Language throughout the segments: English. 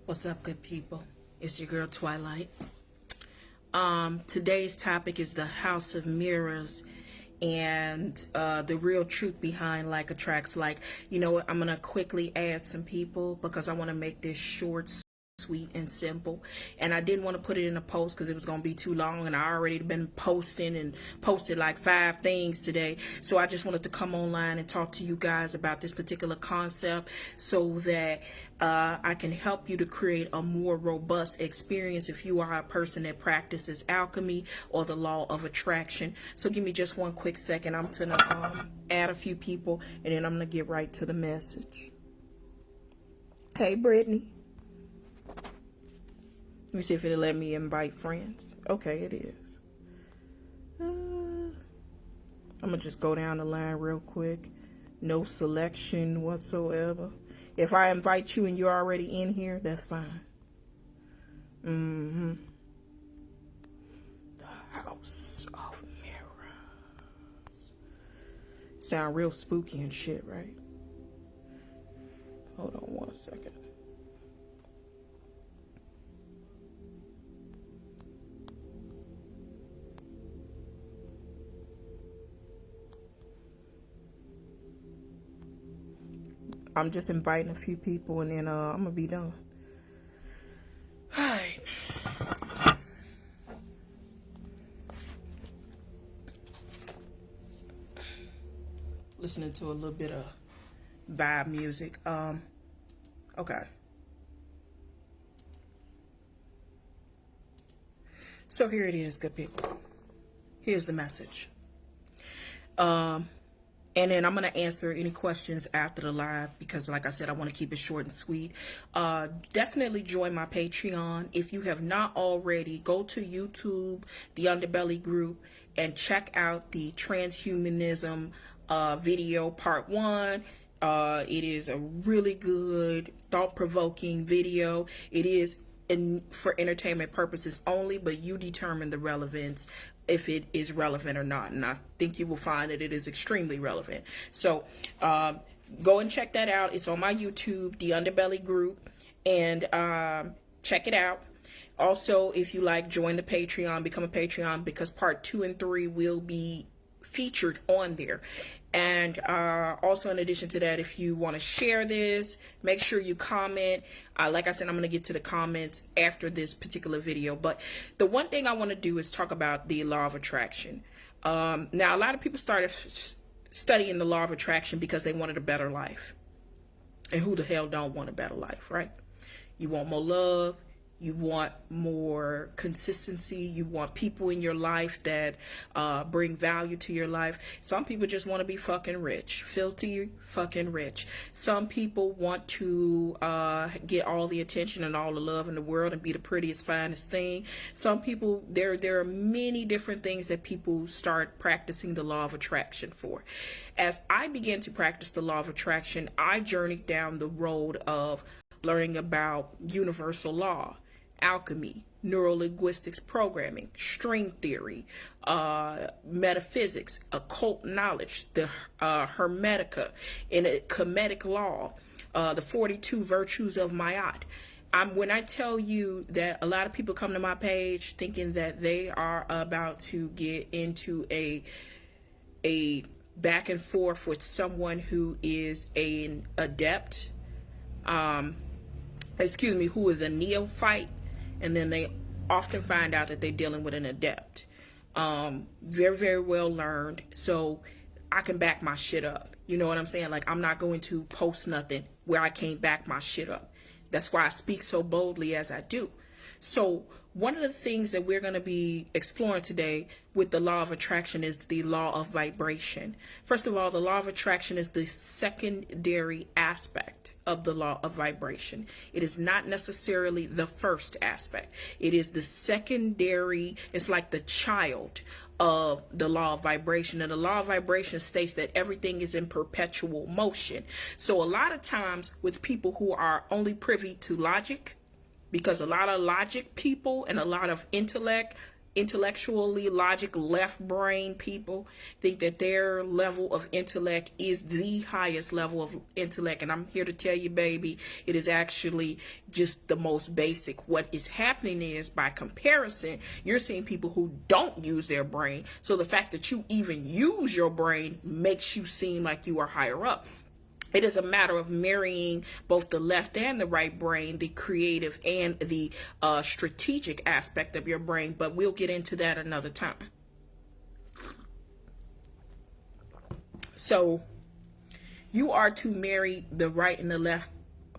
What's up, good people? It's your girl Twilight. Today's topic is the House of Mirrors and the real truth behind like attracts like. You know what? I'm gonna quickly add some people because I want to make this short, sweet, and simple. And I didn't want to put it in a post because it was going to be too long, and I already been posted like 5 things today. So I just wanted to come online and talk to you guys about this particular concept so that I can help you to create a more robust experience if you are a person that practices alchemy or the law of attraction. So give me just one quick second. I'm gonna add a few people, and then I'm gonna get right to the message. Hey, Brittany. Let me see if it'll let me invite friends. Okay, it is. I'm going to just go down the line real quick. No selection whatsoever. If I invite you and you're already in here, that's fine. The House of Mirrors. Sound real spooky and shit, right? Hold on one second. I'm just inviting a few people, and then I'm gonna be done. All right. Listening to a little bit of vibe music. Okay. So here it is, good people. Here's the message. And then I'm going to answer any questions after the live because, like I said, I want to keep it short and sweet. Definitely join my Patreon. If you have not already, go to YouTube, the Underbelly group, and check out the Transhumanism video part 1. It is a really good, thought-provoking video. It is for entertainment purposes only, but you determine the relevance, if it is relevant or not. And I think you will find that it is extremely relevant. So go and check that out. It's on my YouTube, the Underbelly group, and check it out. Also, if you like, join the Patreon, become a Patreon, because part 2 and 3 will be featured on there. And also, in addition to that, if you want to share this, make sure you comment. Like I said, I'm going to get to the comments after this particular video. But the one thing I want to do is talk about the law of attraction. Now, a lot of people started studying the law of attraction because they wanted a better life. And who the hell don't want a better life, right? You want more love. You want more consistency. You want people in your life that bring value to your life. Some people just want to be fucking rich, filthy fucking rich. Some people want to get all the attention and all the love in the world and be the prettiest, finest thing. Some people, there are many different things that people start practicing the law of attraction for. As I began to practice the law of attraction, I journeyed down the road of learning about universal law, alchemy, neuro-linguistics programming, string theory, metaphysics, occult knowledge, the hermetica, and Kemetic law, the 42 virtues of Mayat. When I tell you that a lot of people come to my page thinking that they are about to get into a back and forth with someone who is an adept, who is a neophyte, and then they often find out that they're dealing with an adept. Very, very well learned, so I can back my shit up. You know what I'm saying? Like, I'm not going to post nothing where I can't back my shit up. That's why I speak so boldly as I do. So one of the things that we're going to be exploring today with the law of attraction is the law of vibration. First of all, the law of attraction is the secondary aspect of the law of vibration. It is not necessarily the first aspect. It is the secondary. It's like the child of the law of vibration. And the law of vibration states that everything is in perpetual motion. So a lot of times with people who are only privy to logic, because a lot of logic people and a lot of intellect intellectually logic left brain people think that their level of intellect is the highest level of intellect. And I'm here to tell you, baby, it is actually just the most basic. What is happening is, by comparison, you're seeing people who don't use their brain. So the fact that you even use your brain makes you seem like you are higher up. It is a matter of marrying both the left and the right brain, the creative and the strategic aspect of your brain, but we'll get into that another time. So you are to marry the right and the left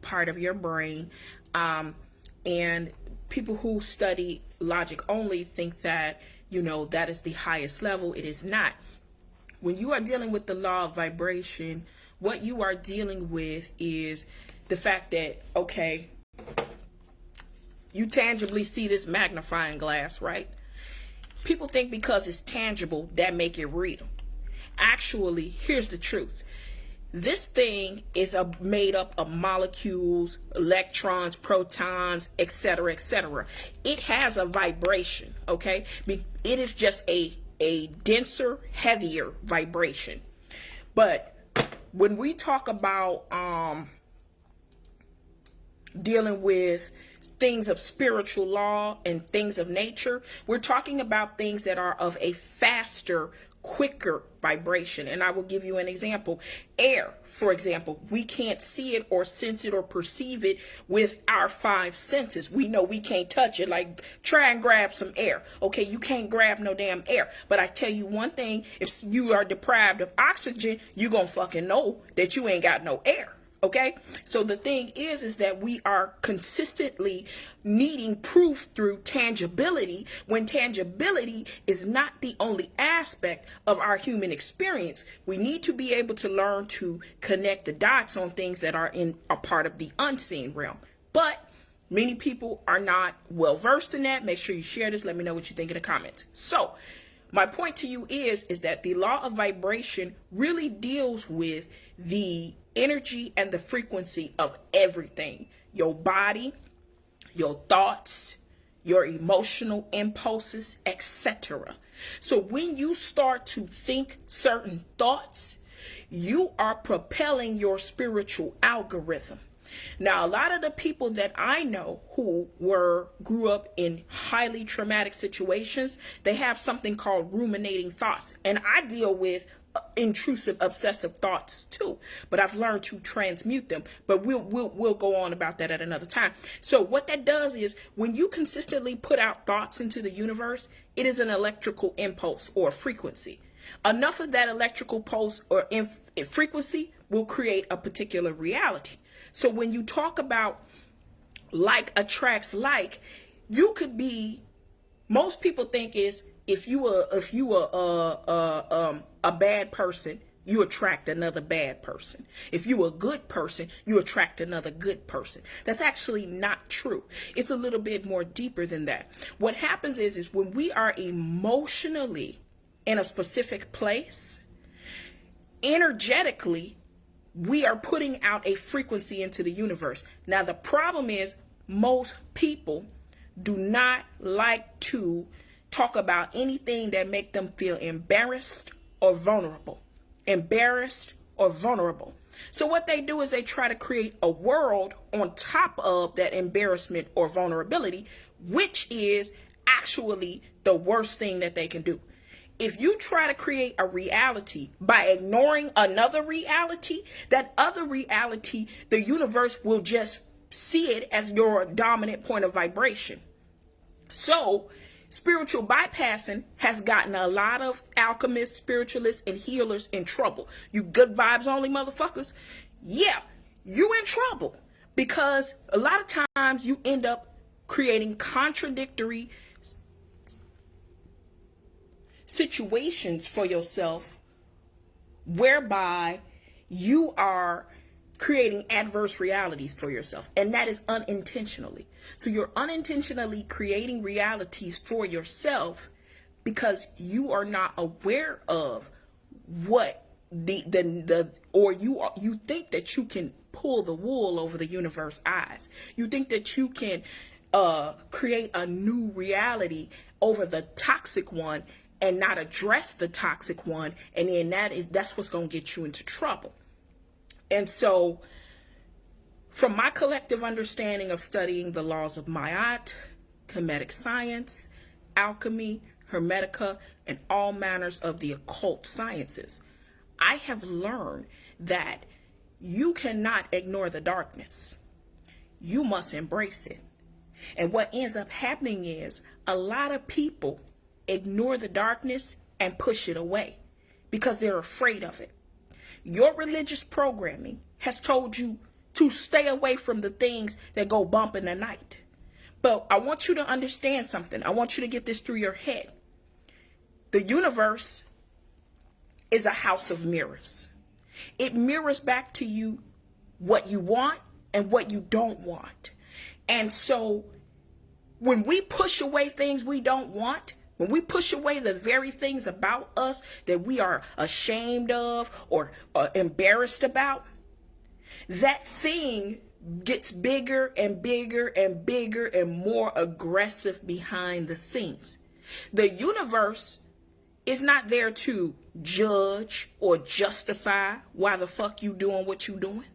part of your brain, and people who study logic only think that, that is the highest level. It is not. When you are dealing with the law of vibration, what you are dealing with is the fact that, okay, you tangibly see this magnifying glass, right? People think because it's tangible, that make it real. Actually, here's the truth. This thing is made up of molecules, electrons, protons, etc., etc. It has a vibration, okay? It is just a denser, heavier vibration. But when we talk about dealing with things of spiritual law and things of nature, we're talking about things that are of a faster, quicker vibration. And I will give you an example. Air, for example, we can't see it or sense it or perceive it with our five senses. We know we can't touch it. Like, try and grab some air. Okay, you can't grab no damn air. But I tell you one thing, if you are deprived of oxygen, you gonna fucking know that you ain't got no air. Okay, so the thing is that we are consistently needing proof through tangibility, when tangibility is not the only aspect of our human experience. We need to be able to learn to connect the dots on things that are in a part of the unseen realm. But many people are not well versed in that. Make sure you share this. Let me know what you think in the comments. So my point to you is that the law of vibration really deals with the energy and the frequency of everything. Your body, your thoughts, your emotional impulses, etc. So when you start to think certain thoughts, you are propelling your spiritual algorithm. Now, a lot of the people that I know who grew up in highly traumatic situations, they have something called ruminating thoughts. And I deal with intrusive obsessive thoughts too, but I've learned to transmute them. But we'll go on about that at another time. So what that does is, when you consistently put out thoughts into the universe, it is an electrical impulse or frequency. Enough of that electrical pulse or frequency will create a particular reality. So when you talk about like attracts like, you could be, most people think is, if you are a bad person, you attract another bad person. If you a good person, you attract another good person. That's actually not true. It's a little bit more deeper than that. What happens is when we are emotionally in a specific place, energetically, we are putting out a frequency into the universe. Now, the problem is, most people do not like to talk about anything that make them feel embarrassed or vulnerable. Embarrassed or vulnerable. So what they do is they try to create a world on top of that embarrassment or vulnerability, which is actually the worst thing that they can do. If you try to create a reality by ignoring another reality, that other reality, the universe will just see it as your dominant point of vibration. So spiritual bypassing has gotten a lot of alchemists, spiritualists, and healers in trouble. You good vibes only motherfuckers, yeah, you in trouble, because a lot of times you end up creating contradictory situations for yourself, whereby you are creating adverse realities for yourself, and that is unintentionally. So you're unintentionally creating realities for yourself because you are not aware of what you think that you can pull the wool over the universe's eyes. You think that you can create a new reality over the toxic one and not address the toxic one, and then that's what's going to get you into trouble. And so from my collective understanding of studying the laws of Ma'at, Kemetic science, alchemy, hermetica, and all manners of the occult sciences, I have learned that you cannot ignore the darkness. You must embrace it. And what ends up happening is a lot of people ignore the darkness and push it away because they're afraid of it. Your religious programming has told you to stay away from the things that go bump in the night. But I want you to understand something. I want you to get this through your head. The universe is a house of mirrors. It mirrors back to you what you want and what you don't want. And so when we push away things we don't want, when we push away the very things about us that we are ashamed of or embarrassed about, that thing gets bigger and bigger and bigger and more aggressive behind the scenes. The universe is not there to judge or justify why the fuck you doing what you doing.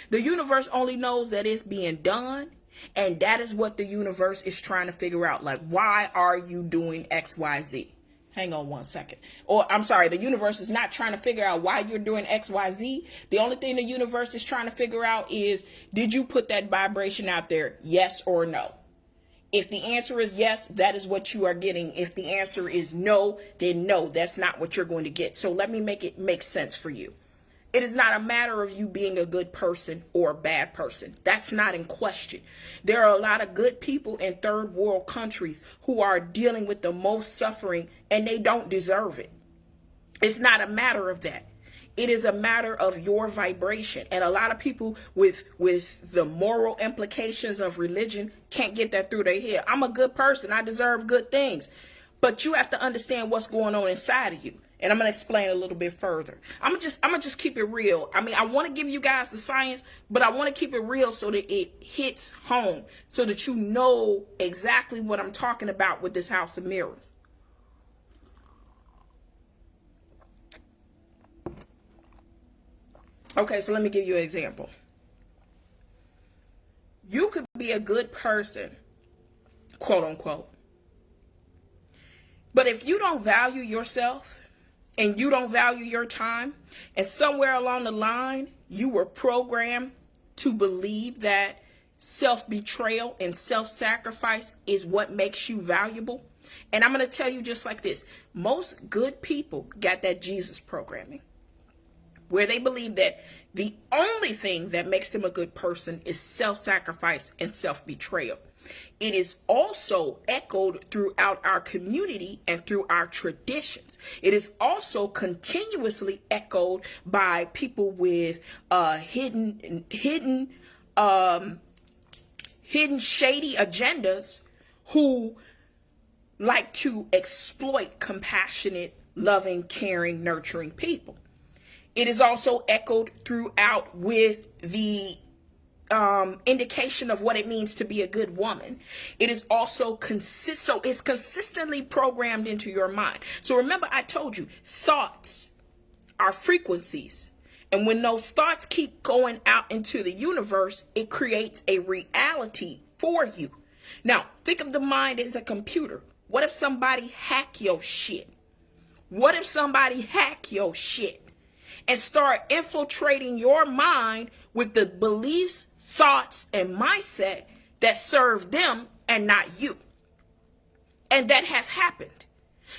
The universe only knows that it's being done, and that is what the universe is trying to figure out. Like, why are you doing X, Y, Z? Hang on one second. Or I'm sorry, the universe is not trying to figure out why you're doing X, Y, Z. The only thing the universe is trying to figure out is, did you put that vibration out there? Yes or no? If the answer is yes, that is what you are getting. If the answer is no, then no, that's not what you're going to get. So let me make it make sense for you. It is not a matter of you being a good person or a bad person. That's not in question. There are a lot of good people in third world countries who are dealing with the most suffering, and they don't deserve it. It's not a matter of that. It is a matter of your vibration. And a lot of people with the moral implications of religion can't get that through their head. I'm a good person. I deserve good things. But you have to understand what's going on inside of you. And I'm going to explain a little bit further. I'm going to just keep it real. I mean, I want to give you guys the science, but I want to keep it real so that it hits home, so that you know exactly what I'm talking about with this house of mirrors. Okay, so let me give you an example. You could be a good person, quote unquote, but if you don't value yourself, and you don't value your time, and somewhere along the line, you were programmed to believe that self-betrayal and self-sacrifice is what makes you valuable. And I'm going to tell you just like this. Most good people got that Jesus programming, where they believe that the only thing that makes them a good person is self-sacrifice and self-betrayal. It is also echoed throughout our community and through our traditions. It is also continuously echoed by people with hidden shady agendas who like to exploit compassionate, loving, caring, nurturing people. It is also echoed throughout with the indication of what it means to be a good woman. It is also it's consistently programmed into your mind. So remember, I told you, thoughts are frequencies. And when those thoughts keep going out into the universe, it creates a reality for you. Now, think of the mind as a computer. What if somebody hack your shit? What if somebody hack your shit and start infiltrating your mind with the beliefs, thoughts, and mindset that serve them and not you? And that has happened.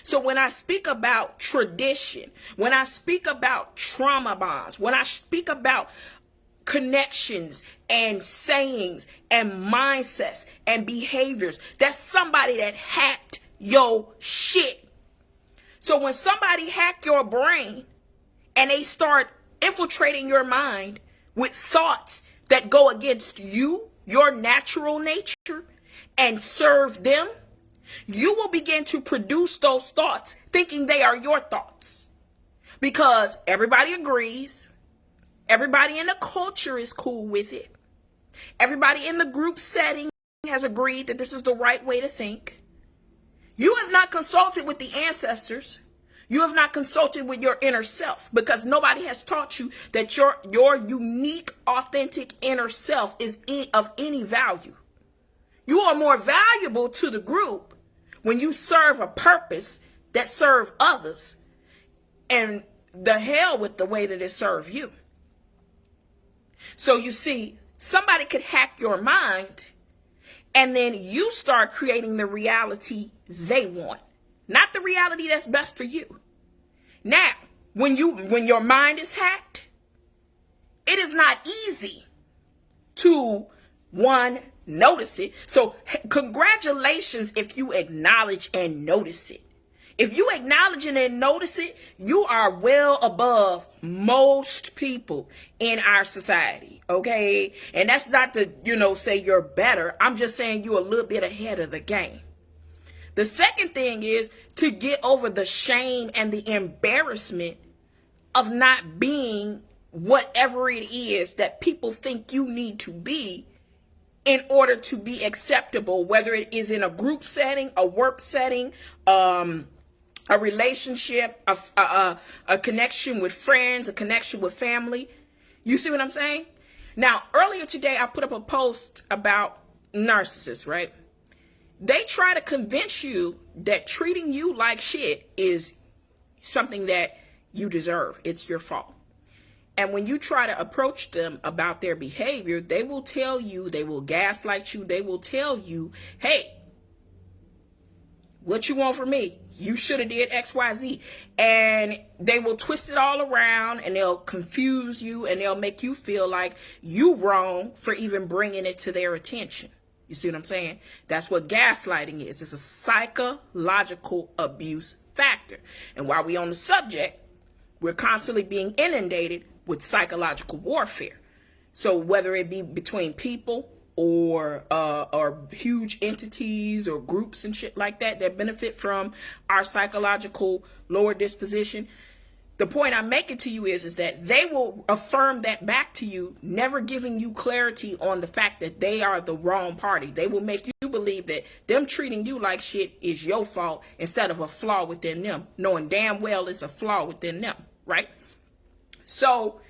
So when I speak about tradition, when I speak about trauma bonds, when I speak about connections and sayings and mindsets and behaviors, that's somebody that hacked your shit. So when somebody hack your brain and they start infiltrating your mind with thoughts that go against you, your natural nature, and serve them, you will begin to produce those thoughts thinking they are your thoughts. Because everybody agrees, everybody in the culture is cool with it, everybody in the group setting has agreed that this is the right way to think. You have not consulted with the ancestors. You have not consulted with your inner self, because nobody has taught you that your unique, authentic inner self is of any value. You are more valuable to the group when you serve a purpose that serves others, and the hell with the way that it serves you. So you see, somebody could hack your mind, and then you start creating the reality they want, not the reality that's best for you. Now, when your mind is hacked, it is not easy to, one, notice it. So congratulations if you acknowledge and notice it. If you acknowledge it and notice it, you are well above most people in our society, okay? And that's not to, say you're better. I'm just saying you're a little bit ahead of the game. The second thing is to get over the shame and the embarrassment of not being whatever it is that people think you need to be in order to be acceptable, whether it is in a group setting, a work setting, a relationship, a connection with friends, a connection with family. You see what I'm saying? Now, earlier today, I put up a post about narcissists, right? They try to convince you that treating you like shit is something that you deserve. It's your fault. And when you try to approach them about their behavior, they will tell you, they will gaslight you, they will tell you, hey, what you want from me? You should have did X, Y, Z. And they will twist it all around, and they'll confuse you, and they'll make you feel like you wrong for even bringing it to their attention. You see what I'm saying? That's what gaslighting is. It's a psychological abuse factor. And while we're on the subject, we're constantly being inundated with psychological warfare. So whether it be between people or huge entities or groups and shit like that benefit from our psychological lower disposition, the point I'm making to you is that they will affirm that back to you, never giving you clarity on the fact that they are the wrong party. They will make you believe that them treating you like shit is your fault instead of a flaw within them, knowing damn well it's a flaw within them, right? So,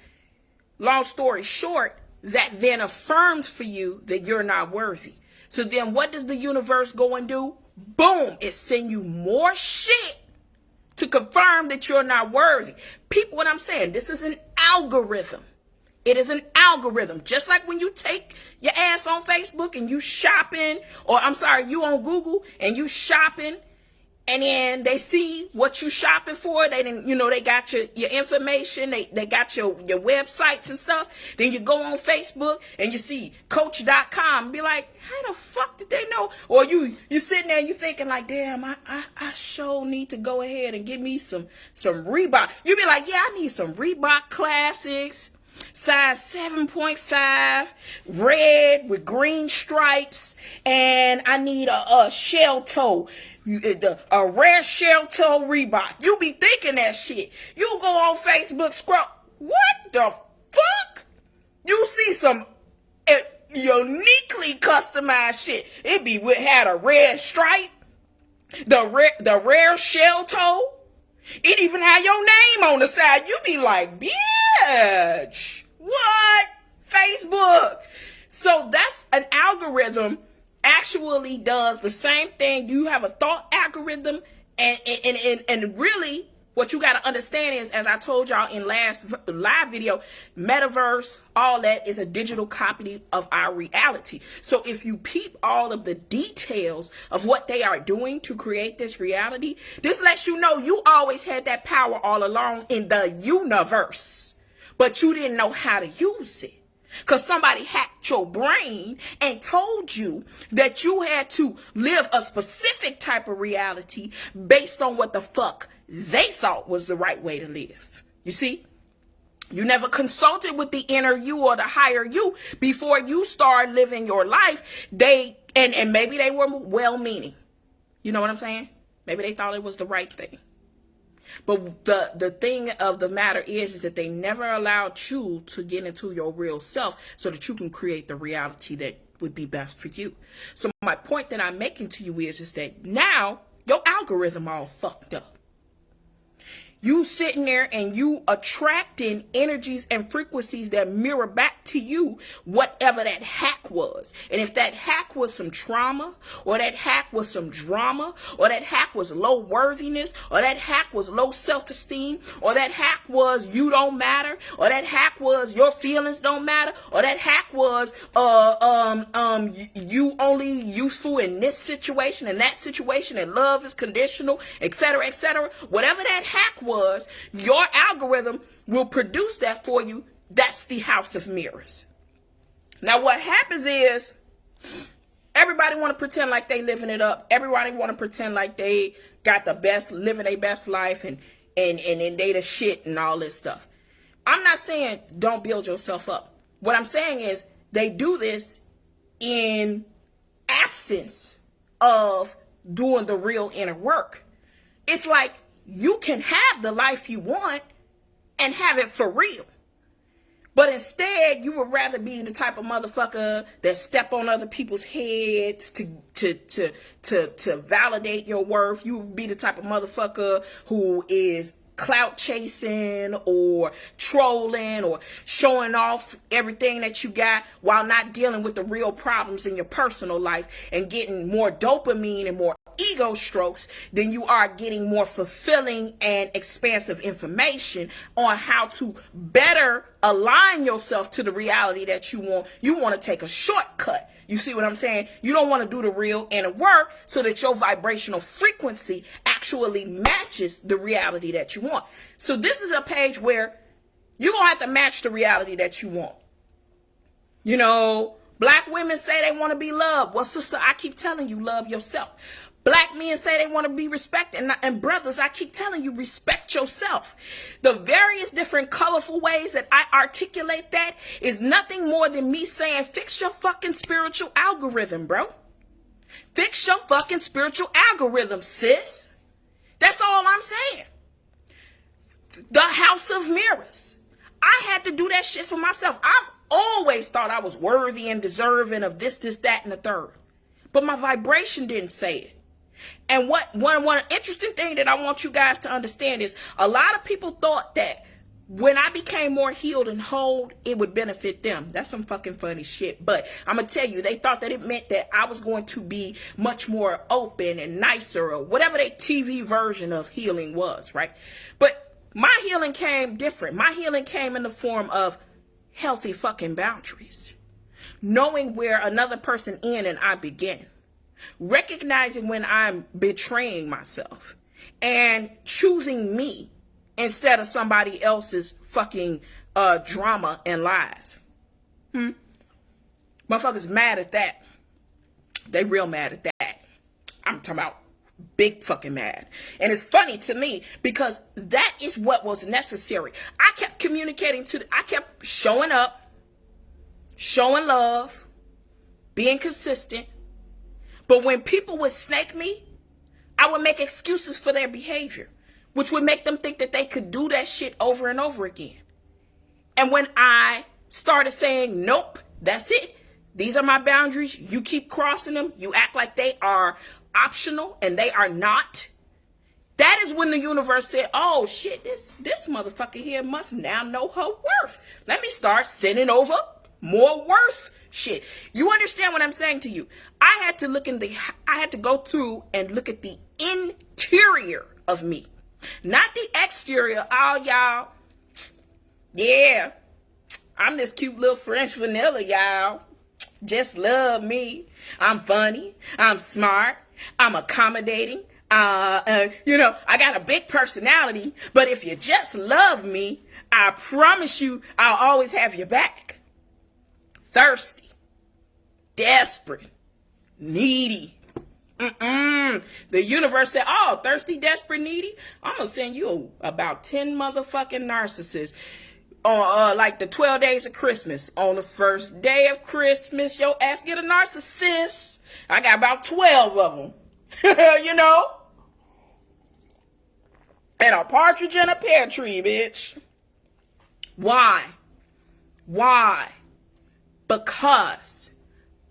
long story short, that then affirms for you that you're not worthy. So then what does the universe go and do? Boom, it sends you more shit to confirm that you're not worthy. People, what I'm saying, this is an algorithm. It is an algorithm. Just like when you take your ass on Facebook and you shopping, or you on Google and you shopping, and then they see what you shopping for. They didn't, they got your information. They got your websites and stuff. Then you go on Facebook and you see Coach.com and be like, how the fuck did they know? Or you sitting there and you thinking like, damn, I sure need to go ahead and get me some Reebok. You be like, yeah, I need some Reebok Classics, size 7.5, red with green stripes, and I need a shell toe. A rare shell toe Reebok. You be thinking that shit. You go on Facebook, scroll. What the fuck? You see some uniquely customized shit. It be had a red stripe. The rare shell toe. It even had your name on the side. You be like, bitch. What? Facebook. So that's an algorithm. Actually does the same thing. You have a thought algorithm, and really what you got to understand is, as I told y'all in last live video, metaverse, all that is a digital copy of our reality. So if you peep all of the details of what they are doing to create this reality, this lets you know you always had that power all along in the universe, but you didn't know how to use it. Because somebody hacked your brain and told you that you had to live a specific type of reality based on what the fuck they thought was the right way to live. You see? You never consulted with the inner you or the higher you before you start living your life. And maybe they were well-meaning. You know what I'm saying? Maybe they thought it was the right thing. But the thing of the matter is that they never allowed you to get into your real self so that you can create the reality that would be best for you. So my point that I'm making to you is that now your algorithm all fucked up. You sitting there and you attracting energies and frequencies that mirror back to you whatever that hack was. And if that hack was some trauma, or that hack was some drama, or that hack was low worthiness, or that hack was low self-esteem, or that hack was you don't matter, or that hack was your feelings don't matter, or that hack was you only useful in this situation and that situation, and love is conditional, etc., etc. Whatever that hack was, your algorithm will produce that for you. That's the house of mirrors. Now what happens is everybody want to pretend like they living it up. Everybody want to pretend like they got the best, living their best life, and they the shit and all this stuff. I'm not saying don't build yourself up. What I'm saying is they do this in absence of doing the real inner work. It's like you can have the life you want and have it for real. But instead, you would rather be the type of motherfucker that step on other people's heads to validate your worth. You would be the type of motherfucker who is clout chasing or trolling or showing off everything that you got while not dealing with the real problems in your personal life and getting more dopamine and more ego strokes than you are getting more fulfilling and expansive information on how to better align yourself to the reality that you want. You want to take a shortcut. You see what I'm saying? You don't want to do the real inner work so that your vibrational frequency actually matches the reality that you want. So this is a page where you're going to have to match the reality that you want. You know, black women say they want to be loved. Well, sister, I keep telling you, love yourself. Black men say they want to be respected. And brothers, I keep telling you, respect yourself. The various different colorful ways that I articulate that is nothing more than me saying, fix your fucking spiritual algorithm, bro. Fix your fucking spiritual algorithm, sis. That's all I'm saying. The house of mirrors. I had to do that shit for myself. I've always thought I was worthy and deserving of this, that, and the third. But my vibration didn't say it. And one interesting thing that I want you guys to understand is a lot of people thought that when I became more healed and whole, it would benefit them. That's some fucking funny shit. But I'm going to tell you, they thought that it meant that I was going to be much more open and nicer or whatever their TV version of healing was, right? But my healing came different. My healing came in the form of healthy fucking boundaries. Knowing where another person ends and I begin. Recognizing when I'm betraying myself and choosing me instead of somebody else's fucking drama and lies. Motherfuckers mad at that. They real mad at that. I'm talking about big fucking mad. And it's funny to me because that is what was necessary. I kept communicating I kept showing up, showing love, being consistent. But when people would snake me, I would make excuses for their behavior, which would make them think that they could do that shit over and over again. And when I started saying, nope, that's it. These are my boundaries. You keep crossing them. You act like they are optional and they are not. That is when the universe said, oh shit, this motherfucker here must now know her worth. Let me start sending over more worth. Shit. You understand what I'm saying to you? I had to go through and look at the interior of me. Not the exterior. Oh, y'all. Yeah. I'm this cute little French vanilla, y'all. Just love me. I'm funny. I'm smart. I'm accommodating. I got a big personality. But if you just love me, I promise you I'll always have your back. Thirsty, desperate, needy. The universe said, oh, thirsty, desperate, needy. I'm going to send you about 10 motherfucking narcissists on like the 12 days of Christmas. On the first day of Christmas, your ass get a narcissist. I got about 12 of them, you know. And a partridge in a pear tree, bitch. Why? Because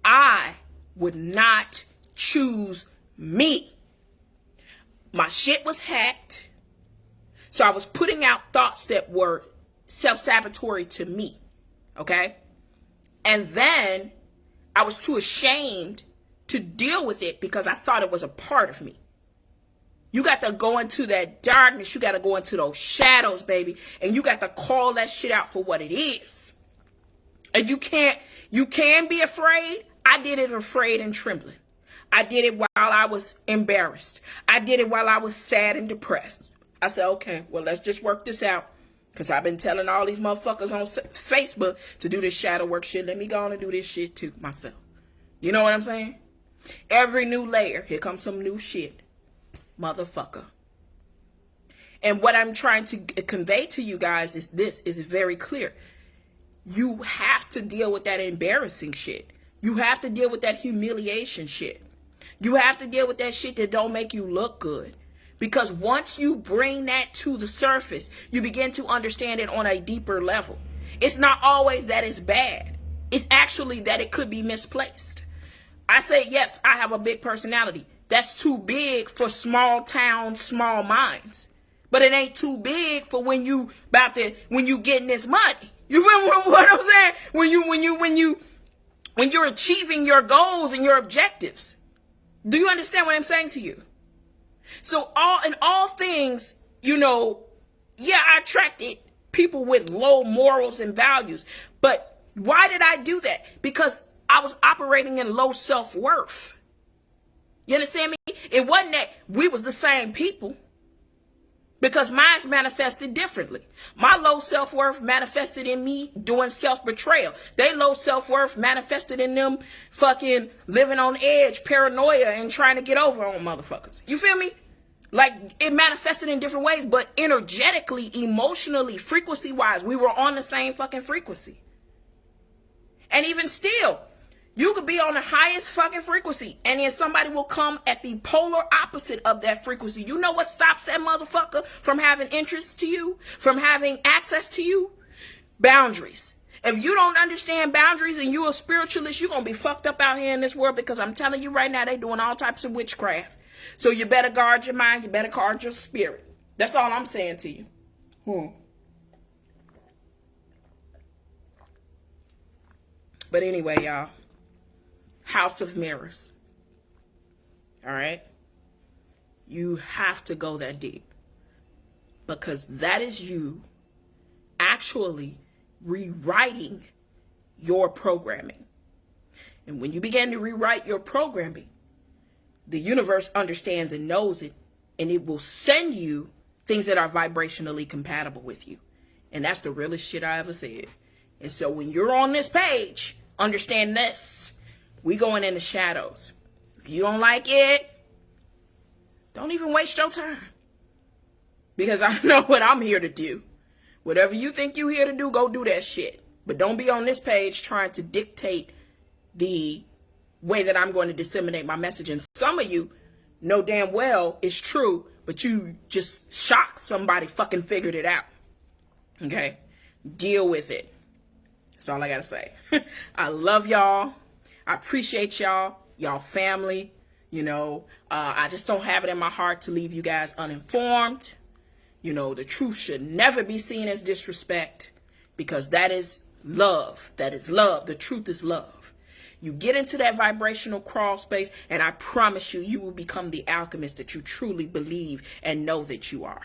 I would not choose me. My shit was hacked. So I was putting out thoughts that were self-sabotatory to me. Okay? And then I was too ashamed to deal with it because I thought it was a part of me. You got to go into that darkness. You got to go into those shadows, baby. And you got to call that shit out for what it is. And you can be afraid. I did it afraid and trembling. I did it while I was embarrassed. I did it while I was sad and depressed. I said, okay, well, let's just work this out. Because I've been telling all these motherfuckers on Facebook to do this shadow work shit. Let me go on and do this shit too myself. You know what I'm saying? Every new layer, here comes some new shit. Motherfucker. And what I'm trying to convey to you guys is this, is very clear. You have to deal with that embarrassing shit. You have to deal with that humiliation shit. You have to deal with that shit that don't make you look good. Because once you bring that to the surface, you begin to understand it on a deeper level. It's not always that it's bad. It's actually that it could be misplaced. I say, yes, I have a big personality. That's too big for small towns, small minds. But it ain't too big for when you getting this money. You feel what I'm saying? When you're achieving your goals and your objectives. Do you understand what I'm saying to you? So in all things, I attracted people with low morals and values. But why did I do that? Because I was operating in low self-worth. You understand me? It wasn't that we was the same people. Because mine's manifested differently. My low self-worth manifested in me doing self-betrayal. They low self-worth manifested in them fucking living on edge, paranoia, and trying to get over on motherfuckers. You feel me? Like, it manifested in different ways, but energetically, emotionally, frequency-wise, we were on the same fucking frequency. And even still, you could be on the highest fucking frequency, and then somebody will come at the polar opposite of that frequency. You know what stops that motherfucker from having interest to you, from having access to you? Boundaries. If you don't understand boundaries and you're a spiritualist, you're going to be fucked up out here in this world, because I'm telling you right now, they doing all types of witchcraft. So you better guard your mind, you better guard your spirit. That's all I'm saying to you. But anyway, y'all. House of Mirrors. All right? You have to go that deep. Because that is you actually rewriting your programming. And when you begin to rewrite your programming, the universe understands and knows it, and it will send you things that are vibrationally compatible with you. And that's the realest shit I ever said. And so when you're on this page, understand this. We going in the shadows. If you don't like it, don't even waste your time. Because I know what I'm here to do. Whatever you think you're here to do, go do that shit. But don't be on this page trying to dictate the way that I'm going to disseminate my message. And some of you know damn well it's true, but you just shocked somebody fucking figured it out. Okay? Deal with it. That's all I gotta say. I love y'all. I appreciate y'all. Y'all family. I just don't have it in my heart to leave you guys uninformed. The truth should never be seen as disrespect, because that is love. That is love. The truth is love. You get into that vibrational crawl space, and I promise you, you will become the alchemist that you truly believe and know that you are.